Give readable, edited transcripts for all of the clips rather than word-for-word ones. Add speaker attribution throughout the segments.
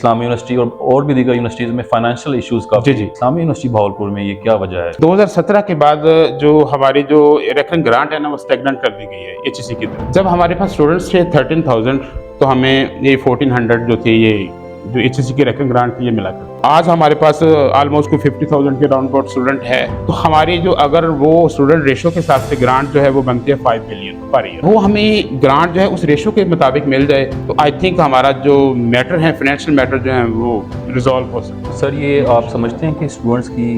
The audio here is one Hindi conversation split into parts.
Speaker 1: इस्लामी यूनिवर्सिटी और भी दीगर यूनिवर्सिटीज़ में फाइनेंशियल इश्यूज का
Speaker 2: जी जी।
Speaker 1: इस्लामी यूनिवर्सिटी भावलपुर में ये क्या वजह है?
Speaker 2: 2017 के बाद जो हमारी जो रेकरिंग ग्रांट है ना वो स्टेगनेंट कर दी गई है एचईसी की तरफ। जब हमारे पास स्टूडेंट्स थे 13,000 तो हमें ये 1400 जो थे ये जो एचईसी की रेकरिंग ग्रांट थी ये मिला कर। आज हमारे पास ऑलमोस्ट 50,000 के राउंड अबाउट स्टूडेंट है, तो हमारी जो अगर वो स्टूडेंट रेशो के हिसाब से ग्रांट जो है वो बनती है 5 बिलियन पर ईयर, वो हमें ग्रांट जो है उस रेशो के मुताबिक मिल जाए तो आई थिंक हमारा जो मैटर है फाइनेंशियल मैटर जो है वो रिजॉल्व हो सकता है।
Speaker 1: सर, ये आप समझते हैं कि स्टूडेंट्स की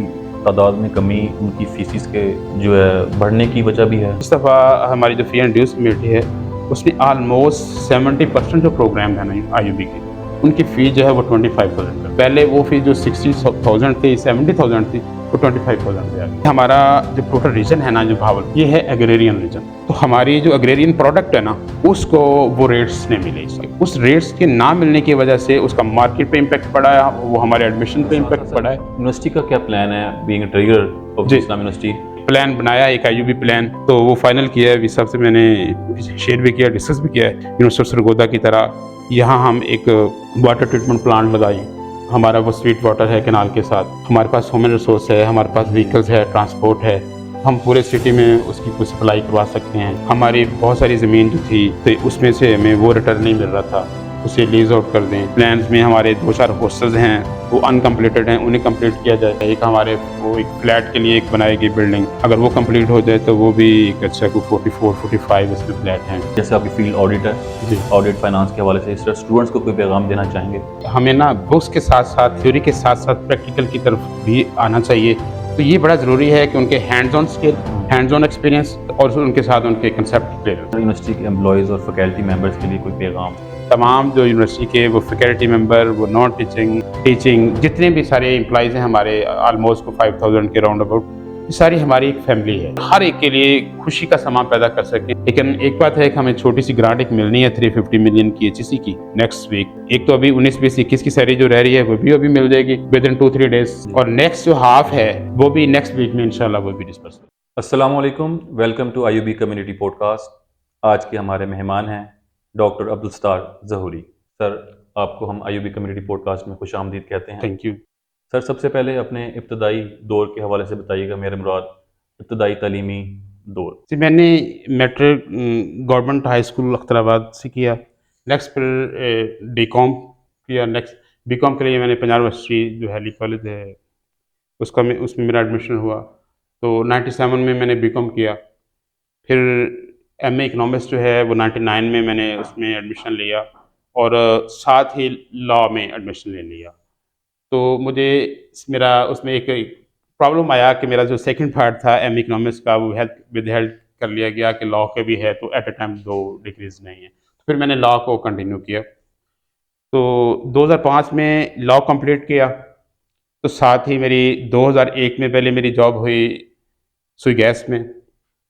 Speaker 1: तादाद में कमी उनकी फीसिस के जो है बढ़ने की वजह भी है?
Speaker 2: इस दफ़ा हमारी जो फी एंड ड्यूज कमेटी है उसमें ऑलमोस्ट 70% जो प्रोग्राम है ना आईयूबी के, उनकी फ़ी जो है वो 25,000 है। पहले वो फ़ी जो 60,000 थी 70,000 थी वो 25,000 पे आ गई। हमारा जो टोटल रीजन है ना जो भावल, ये है एग्रेरियन रीजन, तो हमारी जो एग्रेरियन प्रोडक्ट है ना उसको वो रेट्स नहीं मिले। उस रेट्स के ना मिलने की वजह से उसका मार्केट पे इम्पैक्ट पड़ा है, वो हमारे एडमिशन पे इम्पैक्ट पड़ा है।
Speaker 1: यूनिवर्सिटी का क्या प्लान है being trigger of Islam university?
Speaker 2: Plan बनाया एक आईयूबी प्लान, तो वो फाइनल किया है, अभी सबसे मैंने शेयर भी किया, डिस्कस भी किया है। यूनिवर्सिटी सरगोदा की तरह यहाँ हम एक वाटर ट्रीटमेंट प्लांट लगाएं। हमारा वो स्वीट वाटर है कैनाल के साथ, हमारे पास ह्यूमन रिसोर्स है, हमारे पास व्हीकल्स है, ट्रांसपोर्ट है, हम पूरे सिटी में उसकी कुछ सप्लाई करवा सकते हैं। हमारी बहुत सारी ज़मीन जो थी तो उसमें से हमें वो रिटर्न नहीं मिल रहा था, उसे लीज आउट कर दें। प्लान्स में हमारे 2-4 हॉस्टल्स हैं वो अनकम्प्लीटेड हैं, उन्हें कंप्लीट किया जाए। एक हमारे वो एक फ्लैट के लिए एक बनाई गई बिल्डिंग, अगर वो कंप्लीट हो जाए तो वो भी एक अच्छा को 44-45 इसमें फ्लैट हैं।
Speaker 1: जैसे आपकी फील्ड ऑडिट है जी, ऑडिट फाइनेंस के हवाले से स्टूडेंट्स को कोई पैगाम देना चाहेंगे?
Speaker 2: हमें ना बुक्स के साथ साथ थ्योरी के साथ साथ प्रैक्टिकल की तरफ भी आना चाहिए, तो ये बड़ा ज़रूरी है कि उनके hands on skill, hands on experience और उनके साथ उनके कंसेप्ट क्लियर।
Speaker 1: यूनिवर्सिटी के एम्प्लॉयज़ और फैकल्टी मेंबर्स के लिए कोई पैगाम?
Speaker 2: तमाम जो यूनिवर्सिटी के वो फैकल्टी मेंबर, वो नॉन टीचिंग जितने भी सारे एम्प्लॉयज़ हैं हमारे ऑलमोस्ट 5,000 के राउंड अबाउट, ये सारी हमारी एक फैमिली है। हर एक के लिए खुशी का समा पैदा कर सके। लेकिन एक बात है कि हमें छोटी सी ग्रांट एक मिलनी है 350 मिलियन की एचईसी की नेक्स्ट वीक। एक तो अभी 19-20-21 की सैलरी जो रह रही है वो भी अभी मिल जाएगी विद इन 2-3 डेज, और नेक्स्ट जो हाफ है वो भी नेक्स्ट वीक में इंशाल्लाह वो भी डिस्पर्स।
Speaker 1: अस्सलाम वालेकुम, वेलकम टू आईयूबी कम्युनिटी पॉडकास्ट। आज के हमारे मेहमान हैं डॉक्टर अब्दुल सत्तार ज़हूरी। सर, आपको हम आईयूबी कम्युनिटी पॉडकास्ट में खुश आमदीद कहते हैं।
Speaker 2: थैंक यू
Speaker 1: सर, सबसे पहले अपने इब्तदाई दौर के हवाले से बताइएगा। मेरे मुराद इब्तदाई तालीमी दौर।
Speaker 2: जी, मैंने मैट्रिक गवर्नमेंट हाई स्कूल अख्तराबाद से किया, नेक्स्ट फिर बीकॉम किया। नेक्स्ट बीकॉम के लिए मैंने पंजाब यूनिवर्सिटी जो हैली कॉलेज है उसमें मेरा एडमिशन हुआ, तो 97 में मैंने बीकॉम किया। फिर एमए इकोनॉमिक्स जो है वो 99 में मैंने उसमें एडमिशन लिया, और साथ ही लॉ में एडमिशन ले लिया। तो मुझे मेरा उसमें एक प्रॉब्लम आया कि मेरा जो सेकंड पार्ट था एम इकोनॉमिक्स का वो हेल्थ कर लिया गया कि लॉ के भी है, तो एट ए टाइम 2 डिग्रीज नहीं है, तो फिर मैंने लॉ को कंटिन्यू किया। तो 2005 में लॉ कंप्लीट किया, तो साथ ही मेरी 2001 में पहले मेरी जॉब हुई सुई गैस में।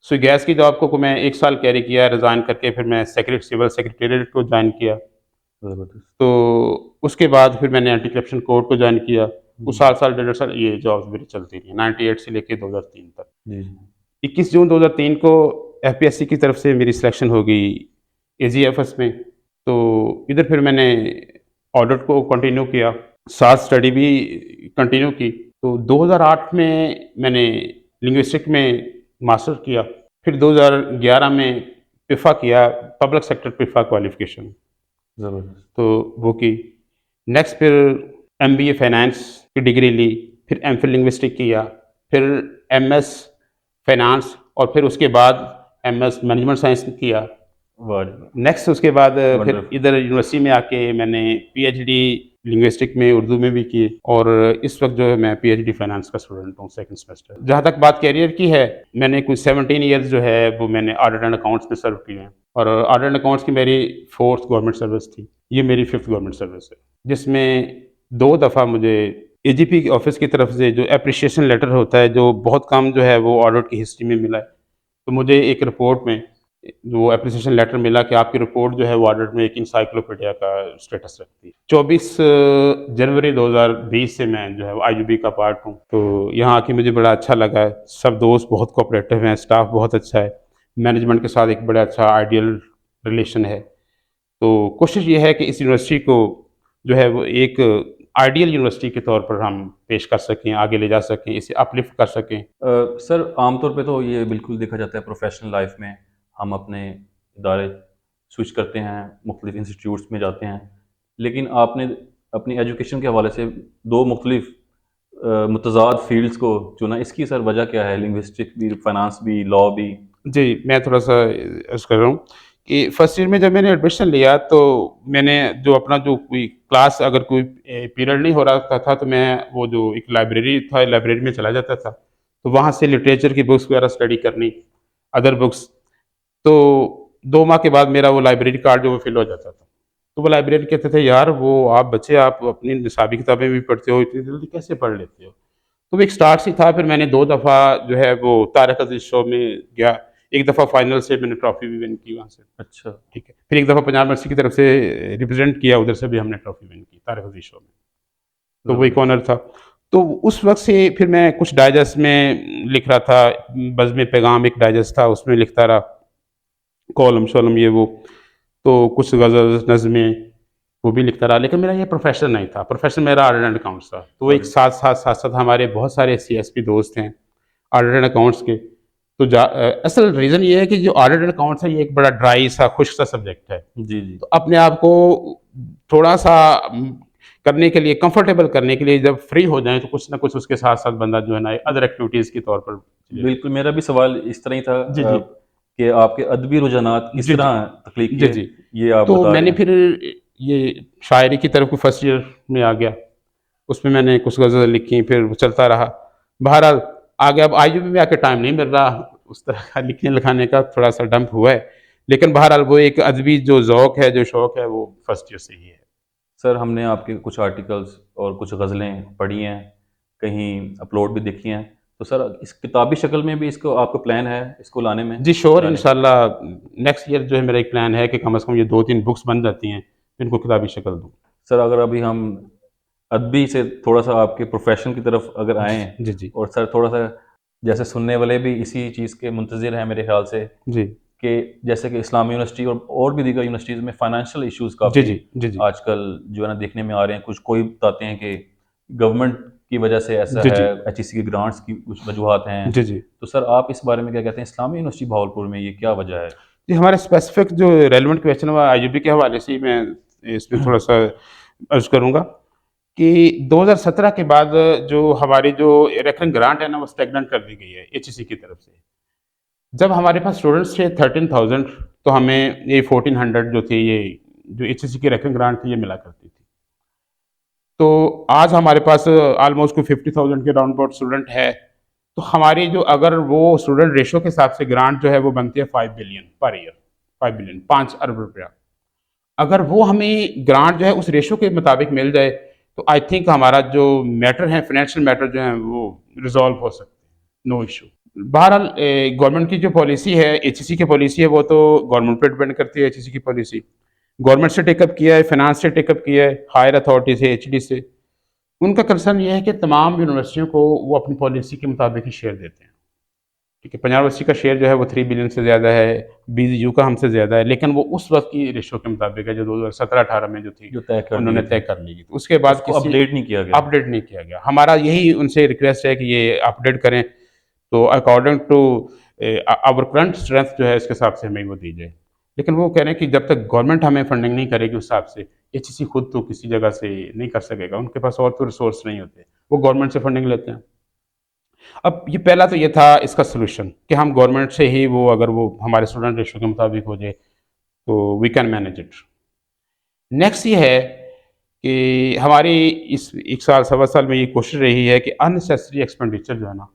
Speaker 2: सुई गैस की जॉब को मैं 1 साल कैरी किया, रिज़ाइन करके फिर मैं सिविल सेक्रेटेरिएट को ज्वाइन किया। तो उसके बाद फिर मैंने एंटी करप्शन कोर्ट को ज्वाइन किया। वो साल 1.5 साल ये जॉब्स मेरी चलती रही 98 से लेके 2003 तक। 21 जून 2003 को एफपीएससी की तरफ से मेरी सिलेक्शन हो गई एजीएफएस में, तो इधर फिर मैंने ऑडिट को कंटिन्यू किया, साथ स्टडी भी कंटिन्यू की। तो 2008 में मैंने लिंग्विस्टिक में मास्टर किया, फिर 2011 में पिफा किया, पब्लिक सेक्टर पिफा क्वालिफिकेशन तो वो की। नेक्स्ट फिर एमबीए फाइनेंस की डिग्री ली, फिर एमफिल लिंग्विस्टिक किया, फिर एमएस फाइनेंस, और फिर उसके बाद एमएस मैनेजमेंट साइंस किया। नेक्स्ट उसके बाद फिर इधर यूनिवर्सिटी में आके मैंने पीएचडी लिंग्विस्टिक में उर्दू में भी की, और इस वक्त जो है मैं पीएचडी फाइनेंस का स्टूडेंट हूँ, सेकंड सेमेस्टर। जहाँ तक बात कैरियर की है, मैंने कुछ 17 ईयर्स जो है वो मैंने ऑडिट एंड अकाउंट्स में सर्व किए हैं, और ऑडिट एंड अकाउंट्स की मेरी 4th गवर्नमेंट सर्विस थी। ये मेरी 5th गवर्नमेंट सर्विस है, जिसमें 2 दफ़ा मुझे एजीपी ऑफिस की तरफ से जो अप्रिशिएशन लेटर होता है, जो बहुत कम जो है वो ऑडिट की हिस्ट्री में मिला है, तो मुझे एक रिपोर्ट में वो एप्रिसिएशन लेटर मिला कि आपकी रिपोर्ट जो है वो ऑडिट में एक इंसाइक्लोपीडिया का स्टेटस रखती है। 24 जनवरी 2020 से मैं जो है आईयूबी का पार्ट हूँ, तो यहाँ आके मुझे बड़ा अच्छा लगा है। सब दोस्त बहुत कोऑपरेटिव हैं, स्टाफ बहुत अच्छा है, मैनेजमेंट के साथ एक बड़ा अच्छा आइडियल रिलेशन है। तो कोशिश ये है कि इस यूनिवर्सिटी को जो है वो एक आइडियल यूनिवर्सिटी के तौर पर हम पेश कर सकें, आगे ले जा सकें, इसे अपलिफ्ट कर सकें।
Speaker 1: सर आमतौर पे तो ये बिल्कुल देखा जाता है प्रोफेशनल लाइफ में हम अपने इदारे स्विच करते हैं, मुख्तलिफ इंस्टीट्यूट्स में जाते हैं, लेकिन आपने अपनी एजुकेशन के हवाले से दो मुख्तलिफ मुतज़ाद फील्ड्स को चुना। इसकी सर वजह क्या है? लिंग्विस्टिक भी, फाइनेंस भी, लॉ भी।
Speaker 2: जी, मैं थोड़ा-सा अर्ज़ कर रहा हूँ कि फर्स्ट ईयर में जब मैंने एडमिशन लिया तो मैंने जो अपना जो कोई क्लास अगर कोई पीरियड नहीं हो रहा था तो मैं वो जो एक लाइब्रेरी था, लाइब्रेरी में चला जाता था। तो वहाँ से लिटरेचर की बुक्स वगैरह स्टडी करनी, अदर बुक्स। तो 2 माह के बाद मेरा वो लाइब्रेरी कार्ड जो वो फिल हो जाता था। तो वो लाइब्रेरियन कहते थे, "यार वो आप बच्चे आप अपनी निसाबी किताबें भी पढ़ते हो, इतनी जल्दी कैसे पढ़ लेते हो?" तो वो एक स्टार्ट से था, फिर मैंने 2 दफ़ा जो है वो तारिक अज़ीज़ शो में गया। एक दफ़ा फाइनल से मैंने ट्रॉफ़ी भी विन की वहाँ से,
Speaker 1: अच्छा।
Speaker 2: ठीक है। फिर एक दफ़ा पंजाब यूनिवर्सिटी की तरफ से रिप्रेज़ेंट किया, उधर से भी हमने ट्रॉफ़ी विन की तारिक अज़ीज़ शो में। तो वो एक ऑनर
Speaker 1: ज़बरदस्त।
Speaker 2: था। तो उस वक़्त से फिर मैं कुछ डाइजेस्ट में लिख रहा था, बज़्म पैगाम एक डाइजेस्ट था, उसमें लिखता रहा, कॉलम-शॉलम ये वो। तो कुछ गज़ल, नज़्में वो भी लिखता रहा, लेकिन मेरा ये प्रोफ़ेशन नहीं था। प्रोफ़ेशन मेरा आर्ट एंड अकाउंट्स था। तो एक
Speaker 1: बड़ी
Speaker 2: साथ-साथ हमारे बहुत सारे सीएसपी दोस्त हैं, आर्ट एंड अकाउंट्स के। तो असल रीज़न ये है कि जो आर्ट एंड अकाउंट्स है, ये एक बड़ा ड्राई सा, खुश्क सा सब्जेक्ट है।
Speaker 1: जी, जी।
Speaker 2: तो अपने आप को थोड़ा-सा करने के लिए, कंफर्टेबल करने के लिए जब फ्री हो जाएँ, तो कुछ ना कुछ उसके साथ-साथ बंदा जो है ना, अदर एक्टिविटीज़ के तौर पर चले जाए।
Speaker 1: बिल्कुल, मेरा भी सवाल इस तरह ही था
Speaker 2: जी, जी।
Speaker 1: कि आपके अदबी रुझानात किस
Speaker 2: जी, जी।
Speaker 1: तरह तख्लीक
Speaker 2: जी,
Speaker 1: किए,
Speaker 2: जी।
Speaker 1: ये आप
Speaker 2: तो
Speaker 1: बता रहे
Speaker 2: मैंने
Speaker 1: हैं।
Speaker 2: फिर ये शायरी की तरफ फर्स्ट ईयर में आ गया। उसमें मैंने कुछ गज़ल लिखी, फिर वो चलता रहा। बहरहाल आगे अब आईयूबी में आके टाइम नहीं मिल रहा, उस तरह का लिखने-लिखाने का थोड़ा-सा डंप हुआ है। लेकिन बहरहाल वो एक अदबी जो ज़ौक़ है, जो शौक़ है, वो फर्स्ट ईयर से ही है।
Speaker 1: सर हमने आपके कुछ आर्टिकल्स और कुछ गज़लें पढ़ी हैं, कहीं अपलोड भी देखी हैं। तो सर इस किताबी शक्ल में भी इसको आपका प्लान है इसको लाने में,
Speaker 2: जी श्योर,
Speaker 1: लाने का?
Speaker 2: इंशाल्लाह नेक्स्ट ईयर जो है मेरा एक प्लान है कि कम से कम ये 2-3 बुक्स बन जाती हैं, तो इनको किताबी शक्ल दूँ।
Speaker 1: सर अगर अभी हम अदबी से थोड़ा-सा आपके प्रोफ़ेशन की तरफ अगर आएँ,
Speaker 2: जी, जी।
Speaker 1: और सर थोड़ा-सा जैसे सुनने वाले भी इसी चीज़ के मुंतज़िर हैं मेरे ख़्याल से,
Speaker 2: जी।
Speaker 1: कि जैसे कि इस्लामी यूनिवर्सिटी और भी दीगर यूनिवर्सिटीज़ में फ़ाइनेंशियल इश्यूज़
Speaker 2: जी,
Speaker 1: काफ़ी
Speaker 2: जी। जी, जी।
Speaker 1: आजकल जो है ना देखने में आ रहे हैं। कुछ कोई बताते हैं कि गवर्नमेंट की वजह से ऐसा
Speaker 2: जी,
Speaker 1: है,
Speaker 2: जी।
Speaker 1: एचईसी की ग्रांट्स की कुछ वजूहात हैं।
Speaker 2: जी, जी।
Speaker 1: तो सर आप इस बारे में क्या कहते हैं? इस्लामी यूनिवर्सिटी भावलपुर में ये क्या वजह है?
Speaker 2: जी, हमारा स्पेसिफिक जो रेलेवेंट क्वेश्चन हुआ आईयूबी के हवाले से ही मैं इसमें थोड़ा-सा अर्ज़ करूँगा कि 2017 के बाद जो हमारी जो रेकरिंग ग्रांट है ना, वो स्टैग्नेंट कर दी गई है एचईसी की तरफ से। जब हमारे पास स्टूडेंट्स थे 13,000, तो हमें ये 1400 जो थी, ये जो एचईसी की रेकरिंग ग्रांट थी, ये मिला करती थी। तो आज हमारे पास ऑलमोस्ट कोई 50,000 के राउंड अबाउट स्टूडेंट है। तो हमारी जो अगर वो स्टूडेंट रेशो के हिसाब से ग्रांट जो है वो बनती है 5 बिलियन पर ईयर, 5 बिलियन 5 अरब रुपया। अगर वो हमें ग्रांट जो है उस रेशो के मुताबिक मिल जाए, तो आई थिंक हमारा जो मैटर है, फाइनेंशियल मैटर जो है वो रिजॉल्व हो सकते हैं, नो इशू। बहरहाल गवर्नमेंट की जो पॉलिसी है, एचईसी की पॉलिसी है, वो तो गवर्नमेंट पे डिपेंड करती है। एचईसी की पॉलिसी गवर्नमेंट से टेकअप किया है, फाइनेंस से टेकअप किया है, हायर अथॉरिटी से, एचडी से। उनका कंसर्न ये है कि तमाम यूनिवर्सिटियों को वो अपनी पॉलिसी के मुताबिक ही शेयर देते हैं। ठीक है, पंजाब यूनिवर्सिटी का शेयर जो है वो 3 बिलियन से ज़्यादा है, बीजीयू का हमसे ज़्यादा है, लेकिन वो उस वक्त की रेशो के मुताबिक है जो 2017-18 में जो थी,
Speaker 1: जो तय कर
Speaker 2: उन्होंने
Speaker 1: लिए
Speaker 2: तय
Speaker 1: थे,
Speaker 2: कर ली थी। तो उसके बाद
Speaker 1: उसको
Speaker 2: किसी
Speaker 1: अपडेट नहीं किया गया।
Speaker 2: अपडेट नहीं किया गया। हमारा यही उनसे रिक्वेस्ट है कि ये अपडेट करें, तो according to our current strength जो है, इसके हिसाब से हमें वो दी जाए। लेकिन वो कह रहे हैं कि जब तक गवर्नमेंट हमें फंडिंग नहीं करेगी उस हिसाब से, एचईसी खुद तो किसी जगह से नहीं कर सकेगा, उनके पास और तो रिसोर्स नहीं होते, वो गवर्नमेंट से फंडिंग लेते हैं। अब ये पहला तो ये था इसका सॉल्यूशन कि हम गवर्नमेंट से ही वो, अगर वो हमारे स्टूडेंट रेशो के मुताबिक हो जाए, तो we can manage it. Next ये है कि हमारी इस 1 साल सवा साल में ये कोशिश रही है कि अननेसेसरी एक्सपेंडिचर जो है ना,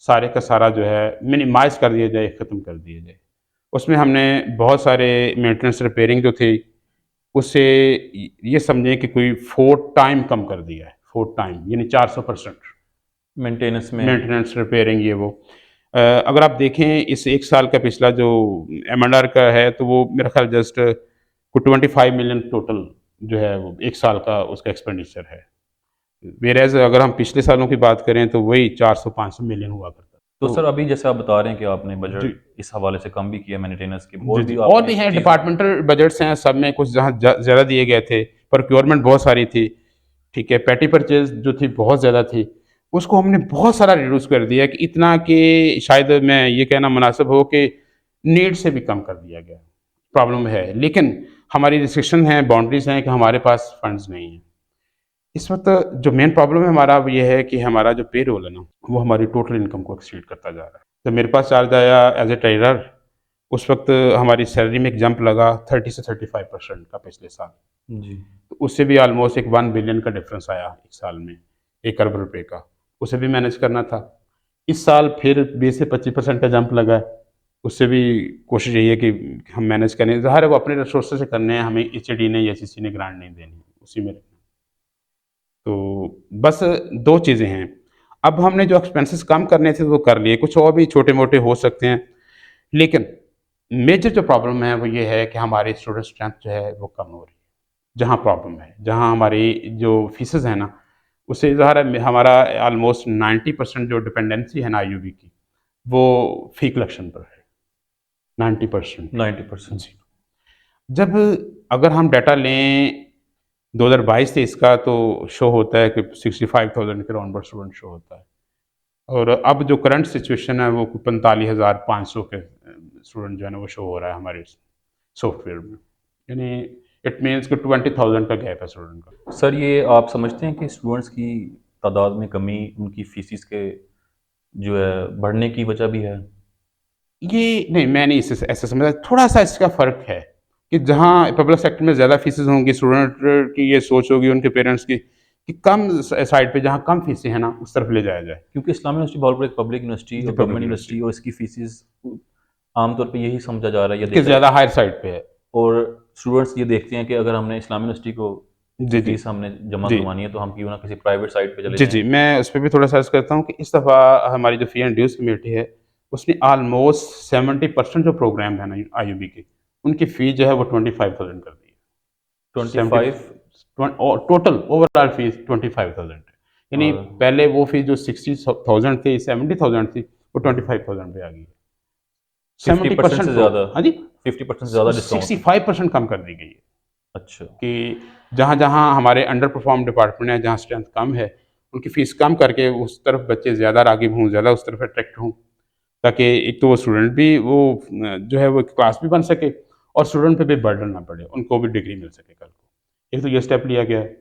Speaker 2: सारे का सारा जो है मिनिमाइज़ कर दिया जाए, ख़त्म कर दिया जाए। उसमें हमने बहुत सारे मेंटेनेंस रिपेयरिंग जो थी, उससे ये समझें कि कोई 4 टाइम कम कर दिया है, 4 टाइम यानी 400%
Speaker 1: मेंटेनेंस में।
Speaker 2: मेंटेनेंस रिपेयरिंग ये वो। अगर आप देखें इस 1 साल का पिछला जो एम&आर का है, तो वो मेरा ख़्याल जस्ट को 25 मिलियन टोटल जो है वो 1 साल का उसका एक्सपेंडिचर है। व्हेयरएज़ अगर हम पिछले सालों की बात करें तो वही 400-500 मिलियन हुआ करता।
Speaker 1: तो
Speaker 2: तो
Speaker 1: सर अभी जैसे आप बता रहे हैं कि आपने
Speaker 2: जी।
Speaker 1: बजट इस हवाले से कम भी किया मेंटेनेंस की,
Speaker 2: जी,
Speaker 1: और
Speaker 2: जी।
Speaker 1: भी
Speaker 2: और
Speaker 1: आपने
Speaker 2: भी हैं
Speaker 1: चीज़ें।
Speaker 2: डिपार्टमेंटल बजट्स हैं, सब में कुछ जहाँ ज़्यादा दिए गए थे, प्रोक्योरमेंट बहुत सारी थी, ठीक है, पैटी परचेज जो थी बहुत ज़्यादा थी, उसको हमने बहुत सारा रिड्यूस कर दिया कि इतना कि शायद मैं ये कहना मुनासिब हो कि नीड से भी कम कर दिया गया। प्रॉब्लम है, लेकिन हमारी रिस्ट्रिक्शन है, बाउंड्रीज हैं कि हमारे पास फंड्स नहीं हैं। इस वक्त जो मेन प्रॉब्लम है हमारा वो ये है कि हमारा जो पे रोल है ना, वो हमारी टोटल इनकम को एक्सीड करता जा रहा है। जब मेरे पास चार्ज आया एज ए ट्रेडर, उस वक्त हमारी सैलरी में एक जंप लगा 30 से 35% का पिछले साल।
Speaker 1: जी।
Speaker 2: तो उससे भी ऑलमोस्ट एक 1 बिलियन का डिफरेंस आया एक साल में, 1 अरब रुपए का, उसे भी मैनेज करना था। इस साल फिर 20 से 25% का जंप लगा है, उससे भी कोशिश यही है कि हम मैनेज करें। ज़ाहिर है वो अपने रिसोर्सेज से करने हैं, हमें एचडी ने या एसईसी ने ग्रांट नहीं देनी, उसी में रखना। तो बस 2 चीज़ें हैं। अब हमने जो एक्सपेंसेस कम करने थे वो कर लिए, कुछ और भी छोटे मोटे हो सकते हैं, लेकिन मेजर जो प्रॉब्लम है वो ये है कि हमारी स्टूडेंट स्ट्रेंथ जो है वो कम हो रही है। जहाँ प्रॉब्लम है, जहाँ हमारी जो फीसेस हैं ना, उससे ज़ाहिर है हमारा ऑलमोस्ट 90% जो डिपेंडेंसी है ना आईयूबी की, वो फी कलेक्शन पर है, 90%।
Speaker 1: 90%।
Speaker 2: जी। जब अगर हम डाटा लें 2022-23 का, तो शो होता है कि 65,000 के राउंड स्टूडेंट शो होता है, और अब जो करंट सिचुएशन है वो 45,500 के स्टूडेंट जो है ना वो शो हो रहा है हमारे सॉफ्टवेयर में। यानी इट मीन्स कि 20,000 का गैप है स्टूडेंट का।
Speaker 1: सर ये आप समझते हैं कि स्टूडेंट्स की तादाद में कमी उनकी फीसिस के जो है बढ़ने की वजह भी है?
Speaker 2: ये नहीं, मैं नहीं इसे ऐसा समझता, थोड़ा सा इसका फ़र्क है कि जहाँ पब्लिक सेक्टर में ज़्यादा फीसेस होंगी, स्टूडेंट की ये सोच होगी उनके पेरेंट्स की कि कम साइड पे जहाँ कम फीसें हैं ना उस तरफ ले जाया जाए।
Speaker 1: क्योंकि इस्लामिक यूनिवर्सिटी भावलपुर एक पब्लिक यूनिवर्सिटी
Speaker 2: जी,
Speaker 1: और
Speaker 2: पब्लिक
Speaker 1: गवर्नमेंट यूनिवर्सिटी
Speaker 2: यूनिवर्सिटी
Speaker 1: और इसकी फीसिस आमतौर पे यही समझा जा रहा है या
Speaker 2: कि
Speaker 1: देखा
Speaker 2: ज़्यादा हायर साइड पे है।
Speaker 1: और स्टूडेंट्स ये देखते हैं कि अगर हमने इस्लामिक यूनिवर्सिटी को की
Speaker 2: जी, जी।
Speaker 1: फीस हमने जमा
Speaker 2: जी।
Speaker 1: करवानी है तो हम क्यों ना किसी प्राइवेट साइट पे चले
Speaker 2: जी,
Speaker 1: जाएं।
Speaker 2: जी। मैं उस पे भी थोड़ा-सा अर्ज़ करता हूँ कि इस दफ़ा हमारी जो फ़ी एंड ड्यूज़ कमेटी है, उसने ऑलमोस्ट 70% जो प्रोग्राम है ना आईयूबी के, उनकी फ़ी जो है वो 25,000 कर दी है। 70
Speaker 1: 25
Speaker 2: और टोटल ओवरऑल फ़ीस 25,000 है। यानी
Speaker 1: और
Speaker 2: पहले वो फ़ीस जो 60,000 थी, 70,000 थी, वो 25,000 पे आ गई है।
Speaker 1: 50%
Speaker 2: 70%
Speaker 1: से
Speaker 2: प्रो
Speaker 1: ज़्यादा,
Speaker 2: हाँ जी,
Speaker 1: 50% से ज़्यादा डिस्काउंट।
Speaker 2: 65% कम कर दी गई है।
Speaker 1: अच्छा।
Speaker 2: कि जहाँ-जहाँ हमारे अंडर परफॉर्म डिपार्टमेंट है, जहाँ स्ट्रेंथ कम है, उनकी फ़ीस कम करके उस तरफ बच्चे ज़्यादा राग़िब हों, ज़्यादा उस तरफ अट्रैक्ट हों, ताकि एक तो वो स्टूडेंट भी वो जो है वो क्लास भी बन सके और स्टूडेंट पे भी बर्डन ना पड़े, उनको भी डिग्री मिल सके कल को। एक तो ये स्टेप लिया गया है।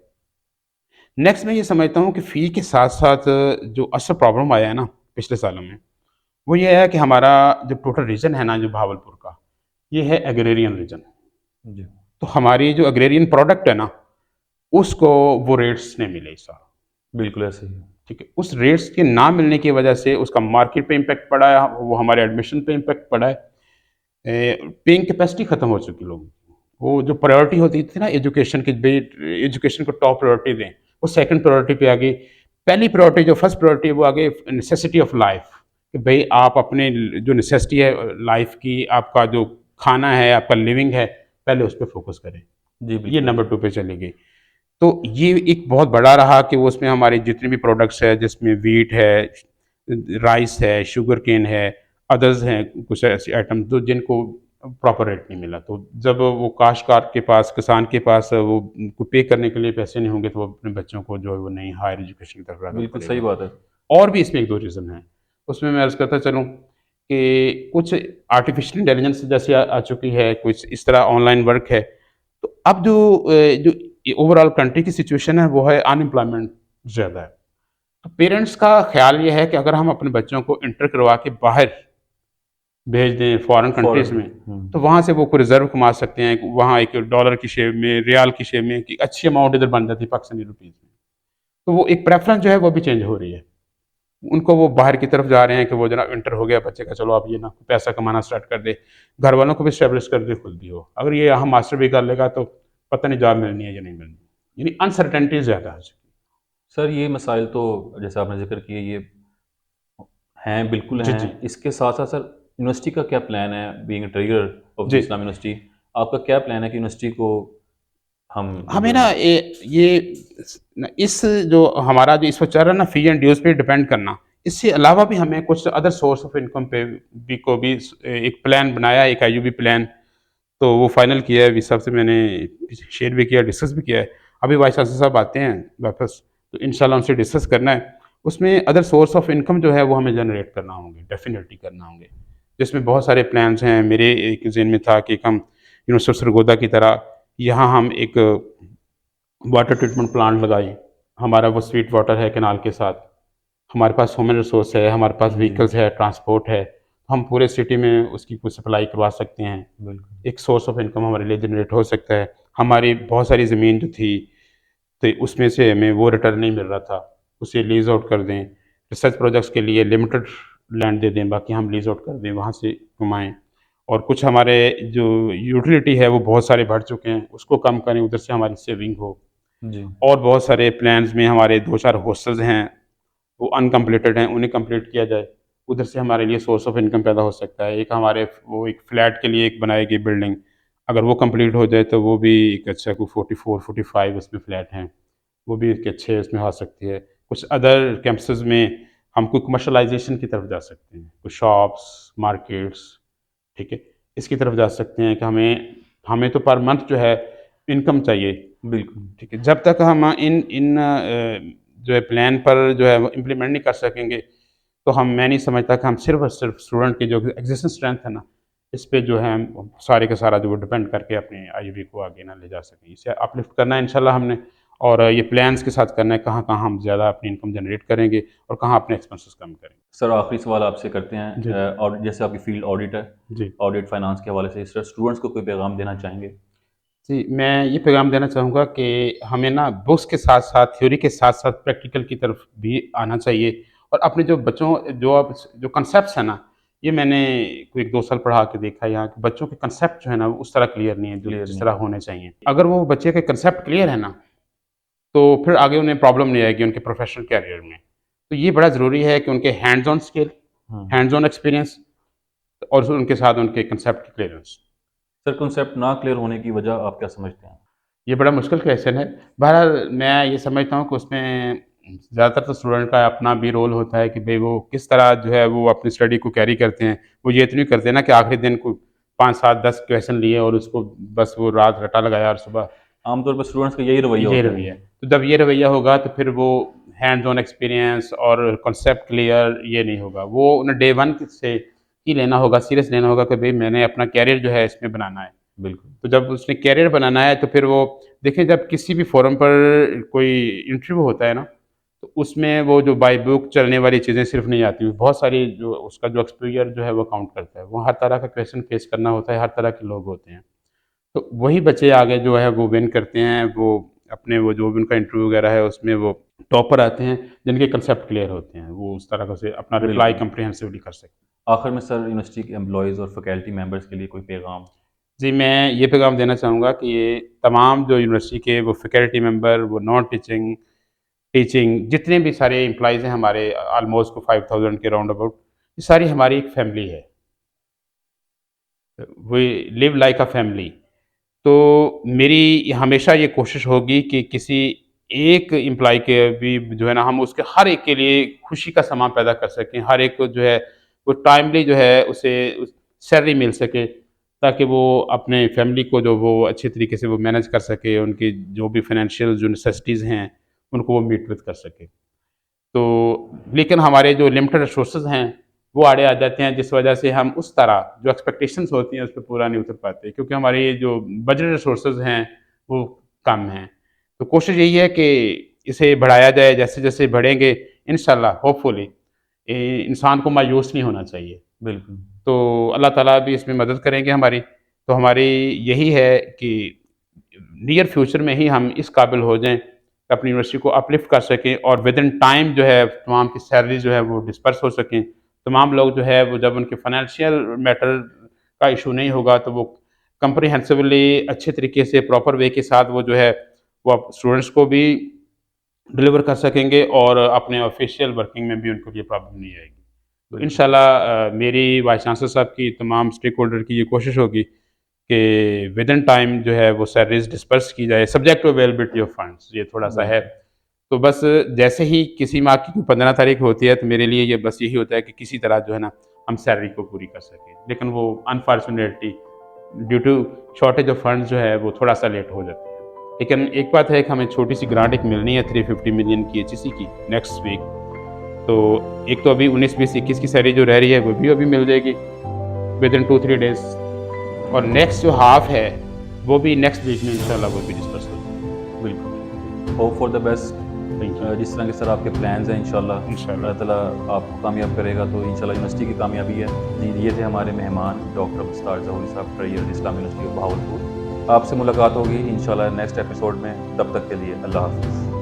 Speaker 2: नेक्स्ट मैं ये समझता हूँ कि फ़ी के साथ-साथ जो असल प्रॉब्लम आया है ना पिछले सालों में, वो ये है कि हमारा जो टोटल रीजन है ना जो भावलपुर का, ये है एग्रेरियन रीजन।
Speaker 1: जी।
Speaker 2: तो हमारी जो एग्रेरियन प्रोडक्ट है ना, उसको वो रेट्स नहीं मिले इस साल।
Speaker 1: बिल्कुल ऐसे ही है।
Speaker 2: ठीक है, उस रेट्स के ना मिलने की वजह से उसका मार्केट पे इम्पैक्ट पड़ा है, वो हमारे एडमिशन पे इम्पैक्ट पड़ा है। पेइंग कैपेसिटी खत्म हो चुकी लोगों की। वो जो प्रायोरिटी होती थी ना एजुकेशन की, भाई एजुकेशन को टॉप प्रायोरिटी दें, वो सेकंड प्रायोरिटी पे आ गई। पहली प्रायोरिटी जो फर्स्ट प्रायोरिटी है वो आ गई नेसेसिटी ऑफ लाइफ, कि भाई आप अपने जो नेसेसिटी है लाइफ की, आपका जो खाना है, आपका लिविंग है, पहले उस पर फोकस करें।
Speaker 1: जी,
Speaker 2: ये
Speaker 1: बिल्कुल।
Speaker 2: नंबर 2 पे चली गई। तो ये एक बहुत बड़ा रहा कि वो उसमें हमारी जितने भी प्रोडक्ट्स है, जिसमें व्हीट है, राइस है, शुगर केन है, अदर्स हैं कुछ ऐसे आइटम तो जिनको प्रॉपर रेट नहीं मिला। तो जब वो काश्तकार के पास, किसान के पास वो उनको पे करने के लिए पैसे नहीं होंगे, तो वो अपने बच्चों को जो है वो नहीं हायर एजुकेशन की तरफ राग़िब
Speaker 1: बिल्कुल सही
Speaker 2: करेगा।
Speaker 1: बात है।
Speaker 2: और भी इसमें 1-2 रीज़न हैं। उसमें मैं अर्ज़ करता चलूँ कि कुछ आर्टिफ़िशियल इंटेलिजेंस जैसे आ चुकी है, कुछ इस तरह ऑनलाइन वर्क है। तो अब जो ओवरऑल कंट्री की सिचुएशन है वो है अनएम्प्लॉयमेंट ज़्यादा है। तो पेरेंट्स का ख़्याल ये है कि अगर हम अपने बच्चों को इंटर करवा के बाहर भेज दें फॉरेन कंट्रीज़
Speaker 1: फ़ॉरेन।
Speaker 2: में, तो वहाँ से वो कोई रिज़र्व कमा सकते हैं। वहाँ एक डॉलर की शेप में, रियाल की शेप में एक अच्छी अमाउंट इधर बन जाती है पाकिस्तानी रुपीज़ में। तो वो एक प्रेफ़रेंस जो है वो भी चेंज हो रही है। उनको वो बाहर की तरफ जा रहे हैं कि वो जनाब इंटर हो गया बच्चे का, चलो आप ये ना पैसा कमाना स्टार्ट कर दे, घर वालों को भी स्टेब्लिश कर दे, खुद भी हो। अगर ये यहाँ मास्टर भी कर लेगा तो पता नहीं जॉब मिलनी है या नहीं मिलनी। यानी अनसर्टेनिटी ज़्यादा है।
Speaker 1: सर ये मसाइल तो जैसे आपने ज़िक्र किए ये हैं, बिल्कुल
Speaker 2: जी, जी।
Speaker 1: हैं। इसके साथ-साथ सर यूनिवर्सिटी का क्या प्लान है being a trigger of the
Speaker 2: जी।
Speaker 1: इस्लामिक यूनिवर्सिटी आपका क्या प्लान है कि यूनिवर्सिटी को हम
Speaker 2: हमें
Speaker 1: जो
Speaker 2: ना इस जो हमारा जो इस वक़्त चल रहा है ना फ़ी एंड ड्यूज़ पे डिपेंड करना, इससे अलावा भी हमें कुछ अदर सोर्स ऑफ इनकम पे भी को भी एक प्लान बनाया है, एक आईयूबी प्लान। तो वो फाइनल किया है, अभी सबसे मैंने शेयर भी किया, डिस्कस भी किया है। अभी वाइस चांसलर साहब आते हैं वापस, तो इंशाल्लाह उनसे डिस्कस करना है। उसमें अदर सोर्स ऑफ इनकम जो है वो हमें जनरेट करना होंगे, डेफिनेटली करना होंगे, जिसमें बहुत सारे प्लान्स हैं। मेरे एक ज़हन में था कि हम यूनिवर्सिटी ऑफ सरगोदा की तरह यहाँ हम एक वाटर ट्रीटमेंट प्लांट लगाएं। हमारा वो स्वीट वाटर है कैनाल के साथ, हमारे पास ह्यूमन रिसोर्स है, हमारे पास
Speaker 1: जी
Speaker 2: व्हीकल्स है, ट्रांसपोर्ट है, हम पूरे सिटी में उसकी कुछ सप्लाई करवा सकते हैं।
Speaker 1: बिल्कुल।
Speaker 2: एक सोर्स ऑफ इनकम हमारे लिए जनरेट हो सकता है। हमारी बहुत सारी ज़मीन जो थी, तो उसमें से हमें वो रिटर्न नहीं मिल रहा था, उसे लीज़ आउट कर दें। रिसर्च प्रोजेक्ट्स के लिए लिमिटेड लैंड दे दें, बाकी हम लीज़ आउट कर दें, वहाँ से कमाएँ। और कुछ हमारे जो यूटिलिटी है वो बहुत सारे बढ़ चुके हैं, उसको कम करें, उधर से हमारी सेविंग हो।
Speaker 1: जी
Speaker 2: और बहुत सारे प्लान्स में हमारे 2-4 हॉस्टल्स हैं, वो अनकम्प्लीटेड हैं, उन्हें कंप्लीट किया जाए। उधर से हमारे लिए सोर्स ऑफ इनकम पैदा हो सकता है। एक हमारे वो एक फ्लैट के लिए एक बनाई गई बिल्डिंग, अगर वो कंप्लीट हो जाए तो वो भी एक अच्छा कोई 44-45 उसमें फ्लैट हैं, वो भी एक अच्छे उसमें आ सकती है। कुछ अदर कैंपसेस में हम कोई कमर्शलाइजेशन की तरफ जा सकते हैं, कुछ शॉप्स, मार्केट्स, ठीक है? इसकी तरफ जा सकते हैं कि हमें हमें तो पर मंथ जो है इनकम चाहिए,
Speaker 1: बिल्कुल।
Speaker 2: ठीक है? जब तक हम इन इन जो है प्लान पर जो है वो इम्प्लीमेंट नहीं कर सकेंगे, तो मैं नहीं समझता कि हम सिर्फ़ और सिर्फ़ स्टूडेंट की जो एग्जिस्टिंग स्ट्रेंथ है ना, इस पे जो है हम सारे का सारा जो वो डिपेंड करके अपने आईयूबी को आगे ना ले जा सकें। इसे अपलिफ्ट करना है इंशाल्लाह हमने, और ये प्लान्स के साथ करना है, कहाँ-कहाँ हम ज़्यादा अपनी इनकम जनरेट करेंगे और कहाँ अपने एक्सपेंसेस कम करेंगे।
Speaker 1: सर आखिरी सवाल आपसे करते हैं,
Speaker 2: जी,
Speaker 1: और जैसे आपकी फील्ड ऑडिट है,
Speaker 2: जी।
Speaker 1: ऑडिट फाइनेंस के हवाले से इस तरह स्टूडेंट्स को कोई पैगाम देना चाहेंगे?
Speaker 2: जी, मैं ये पैगाम देना चाहूँगा कि हमें ना बुक्स के साथ-साथ, थ्योरी के साथ-साथ प्रैक्टिकल की तरफ भी आना चाहिए, और अपने जो बच्चों जो अब जो कॉन्सेप्ट्स हैं ना, ये मैंने कोई 1-2 साल पढ़ा के देखा है यहाँ कि बच्चों के कॉन्सेप्ट जो है ना, वो उस तरह क्लियर नहीं है, जो
Speaker 1: क्लियर
Speaker 2: जिस
Speaker 1: नहीं
Speaker 2: तरह
Speaker 1: है।
Speaker 2: होने चाहिए। अगर वो बच्चे के कॉन्सेप्ट क्लियर है ना, तो फिर आगे उन्हें प्रॉब्लम नहीं आएगी उनके प्रोफ़ेशनल करियर में। तो ये बड़ा ज़रूरी है कि उनके hands on skill,
Speaker 1: hmm.
Speaker 2: Hands on experience, और उनके साथ उनके कॉन्सेप्ट की क्लियरेंस।
Speaker 1: सर कॉन्सेप्ट ना क्लियर होने की वजह आप क्या समझते हैं?
Speaker 2: ये बड़ा मुश्किल क्वेश्चन है। बहरहाल मैं ये समझता हूँ कि उसमें ज़्यादातर तो स्टूडेंट का अपना भी रोल होता है कि भई वो किस तरह जो है वो अपनी स्टडी को कैरी करते हैं। वो ये तो नहीं करते ना कि आखिरी दिन को 5, 7, 10 क्वेश्चन लिए और उसको बस वो रात रटा लगाया और सुबह
Speaker 1: आमतौर पर स्टूडेंट्स का यही रवैया
Speaker 2: ये
Speaker 1: होता है।
Speaker 2: रवैया है। तो जब ये रवैया होगा तो फिर वो हैंड्स ऑन एक्सपीरियंस और कॉन्सेप्ट क्लियर ये नहीं होगा। वो उन्हें डे 1 से ही लेना होगा, सीरियस लेना होगा कि भई मैंने अपना करियर जो है इसमें बनाना है।
Speaker 1: बिल्कुल।
Speaker 2: तो जब उसने करियर बनाना है तो फिर वो देखिए, जब किसी भी फोरम पर कोई इंटरव्यू होता है ना, तो उसमें वो जो बाय बुक चलने वाली चीज़ें सिर्फ नहीं आती, बहुत सारी जो उसका जो एक्सपोज़र जो है वो काउंट करता है। वो हर तरह का क्वेश्चन फेस करना होता है, हर तरह के लोग होते हैं। तो वही बच्चे आगे जो है वो विन करते हैं, वो अपने वो जो भी उनका इंटरव्यू वगैरह है उसमें वो टॉपर आते हैं, जिनके कंसेप्ट क्लियर होते हैं। वो उस तरह से अपना रिप्लाई
Speaker 1: बिल्कुल।
Speaker 2: कम्प्रिहेंसिवली कर सकते हैं।
Speaker 1: आखिर में सर यूनिवर्सिटी के एम्प्लॉइज़ और फैकल्टी मेंबर्स के लिए कोई पैगाम?
Speaker 2: जी, मैं ये पैगाम देना चाहूँगा कि ये तमाम जो यूनिवर्सिटी के वो फैकल्टी मेंबर, वो नॉन टीचिंग, टीचिंग जितने भी सारे एम्प्लॉइज़ हैं हमारे, ऑलमोस्ट को 5000 के राउंड अबाउट, ये सारी हमारी एक फैमिली है। We live like a family. तो मेरी हमेशा ये कोशिश होगी कि किसी एक एम्प्लॉयी के भी जो है ना, हम उसके हर एक के लिए खुशी का समा पैदा कर सकें। हर एक को जो है वो टाइमली जो है उसे सैलरी मिल सके, ताकि वो अपने फैमिली को जो वो अच्छे तरीके से वो मैनेज कर सके, उनकी जो भी फाइनेंशियल जो नेसेसिटीज़ हैं, उनको वो मीट विद कर सके। तो लेकिन हमारे जो लिमिटेड रिसोर्सेज़ हैं, वो आड़े आ जाते हैं, जिस वजह से हम उस तरह जो एक्सपेक्टेशंस होती हैं, उस पे पूरा नहीं उतर पाते, क्योंकि हमारे जो बजट रिसोर्सेज़ हैं, वो कम हैं। तो कोशिश यही है कि इसे बढ़ाया जाए, जैसे-जैसे बढ़ेंगे इंशाल्लाह होपफुली इंसान को मायूस नहीं होना चाहिए।
Speaker 1: बिल्कुल।
Speaker 2: तो अल्लाह ताला भी इसमें मदद करेंगे हमारी। तो हमारी यही है कि नियर फ्यूचर में ही हम इस काबिल हो जाएँ कि अपनी यूनिवर्सिटी को अपलिफ्ट कर सकें, और विदिन टाइम जो है तमाम की सैलरी जो है वो डिस्पर्स हो सकें। तमाम लोग जो है वो जब उनके फाइनेंशियल मैटर का इश्यू नहीं होगा, तो वो कम्प्रिहेंसिवली अच्छे तरीके से प्रॉपर वे के साथ वो जो है वो स्टूडेंट्स को भी डिलीवर कर सकेंगे, और अपने ऑफिशियल वर्किंग में भी उनको ये प्रॉब्लम नहीं आएगी। तो
Speaker 1: बिल्कुल।
Speaker 2: इंशाल्लाह मेरी वाइस चांसलर साहब की, तमाम स्टेक होल्डर की ये कोशिश होगी कि विद इन टाइम जो है वो सैलरीज डिस्पर्स की जाए, subject to availability of funds, ये थोड़ा-सा है।
Speaker 1: बिल्कुल।
Speaker 2: तो बस जैसे ही किसी माह की 15 तारीख होती है, तो मेरे लिए ये बस यही होता है कि किसी तरह जो है ना, हम सैलरी को पूरी कर सकें। लेकिन वो unfortunately due to shortage of funds जो है वो थोड़ा-सा लेट हो जाती है। लेकिन एक बात है कि हमें छोटी सी ग्रांट एक मिलनी है 350 मिलियन की HEC की नेक्स्ट वीक। तो एक तो अभी 19, 20, 21 की सैलरी जो रह रही है वो भी अभी मिल जाएगी विद इन 2-3 डेज, और नेक्स्ट जो हाफ है वो भी नेक्स्ट वीक में इंशाल्लाह वो भी डिस्कस होगी।
Speaker 1: बिल्कुल, hope for the best.
Speaker 2: Thank you.
Speaker 1: जिस तरह के सर आपके प्लान्स हैं इंशाल्लाह
Speaker 2: इंशाल्लाह।
Speaker 1: अल्लाह ताला आपको कामयाब करेगा, तो इंशाल्लाह यूनिवर्सिटी की कामयाबी है। जी, ये थे हमारे मेहमान डॉक्टर मुस्तार ज़हूरी साहब, treasure Islami university of Bahawalpur. आपसे मुलाकात होगी इंशाल्लाह नेक्स्ट एपिसोड में, तब तक के लिए अल्लाह हाफ़िज़।